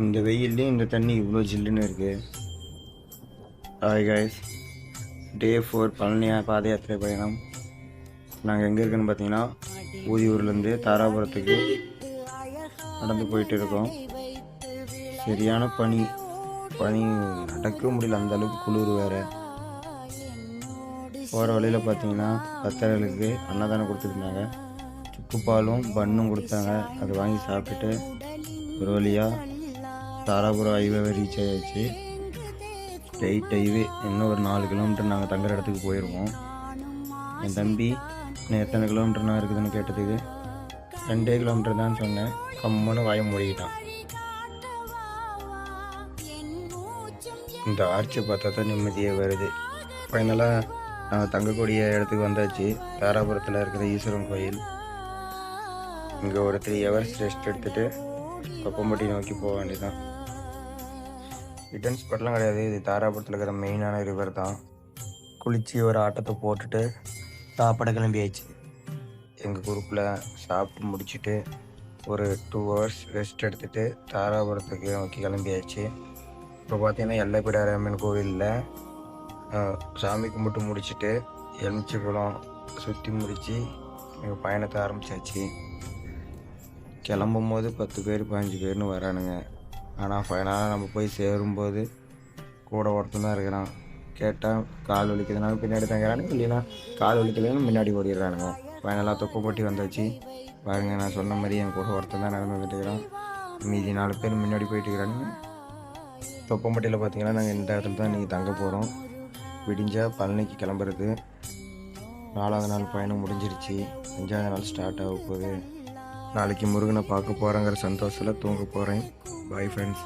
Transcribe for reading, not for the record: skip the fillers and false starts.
இந்த வெயில்லையும் இந்த தண்ணி இவ்வளோ ஜில்லுன்னு இருக்குது. ஹாய் காய்ஸ், டே 4 பழனி பாத யாத்திரை பயணம். நாங்கள் எங்கே இருக்குன்னு பார்த்தீங்கன்னா, ஊதியூர்லேருந்து தாராபுரத்துக்கு நடந்து போயிட்டு இருக்கோம். சரியான பனி நடக்க முடியல, அந்த அளவுக்கு குளிர் வேறு. போகிற வழியில் பார்த்தீங்கன்னா பக்தர்களுக்கு அன்னதானம் கொடுத்துருந்தாங்க. சுக்குப்பாலும் பன்னும் கொடுத்தாங்க. அதை வாங்கி சாப்பிட்டுட்டு ஒரு வழியாக தாராபுரம் ஹைவே ரீச் ஆகிடுச்சு. Straight highway. இன்னும் ஒரு 4 கிலோமீட்டர் நாங்கள் தங்குற இடத்துக்கு போயிடுவோம். என் தம்பி இன்னும் எத்தனை கிலோமீட்டர் நான் இருக்குதுன்னு கேட்டதுக்கு 2 கிலோமீட்டர் தான் சொன்னேன். கம்முன்னு வாய மூடிக்கிட்டான். இந்த ஆர்ச்சி பார்த்தா தான் நிம்மதியாக வருது. ஃபைனலாக நாங்கள் தங்கக்கூடிய இடத்துக்கு வந்தாச்சு. தாராபுரத்தில் இருக்கிற ஈஸ்வரன் கோயில். இங்கே ஒரு 3 ஹவர்ஸ் ரெஸ்ட் எடுத்துகிட்டு தொப்பம்பட்டி நோக்கி போக வேண்டியதுதான். ரிட்டர்ன் ஸ்பாட்லாம் கிடையாது. இது தாராபுரத்தில் இருக்கிற மெயினான ரிவர் தான். குளித்து ஒரு ஆட்டத்தை போட்டுட்டு சாப்பிட கிளம்பியாச்சு. எங்கள் குரூப்பில் சாப்பிட்டு முடிச்சுட்டு ஒரு 2 ஹவர்ஸ் ரெஸ்ட் எடுத்துகிட்டு தாராபுரத்துக்கு நோக்கி கிளம்பியாச்சு. இப்போ பார்த்தீங்கன்னா எல்லைப்பிடாரம்மன் கோவிலில் சாமி கும்பிட்டு முடிச்சுட்டு எலுமிச்சை குளம் சுற்றி முடித்து எங்கள் பயணத்தை ஆரம்பித்தாச்சு. கிளம்பும் போது 10 பேர் 15 பேர்னு வரானுங்க. ஆனால் ஃபைனலாக நம்ம போய் சேரும்போது கூட ஒருத்தன் தான் இருக்கிறான். கேட்டால் கால் வலிக்குதுனாலும் பின்னாடி தங்கிறானுங்க, இல்லைன்னா கால் வலிக்கலன்னு முன்னாடி ஓடிடுறானுங்க. ஃபைனலாக தொப்பம்பட்டி வந்தாச்சு. பாருங்கள், நான் சொன்ன மாதிரி என் கூட ஒருத்தன் தான் நடந்து வந்துட்டு இருக்கிறான். மீதி 4 பேர் முன்னாடி போயிட்டு இருக்கிறானுங்க. தொப்பம்பட்டியில் பார்த்தீங்கன்னா நாங்கள் இந்த இடத்துல தான் இன்றைக்கி தங்க போகிறோம். விடிஞ்சால் பழனிக்கு கிளம்புறது. 4வது நாள் பயணம் முடிஞ்சிருச்சு. 5வது நாள் ஸ்டார்ட் ஆக போகுது. நாளைக்கு முருகனை பார்க்க போகிறேங்கிற சந்தோஷத்தில் தூங்க போகிறேன். Bye friends.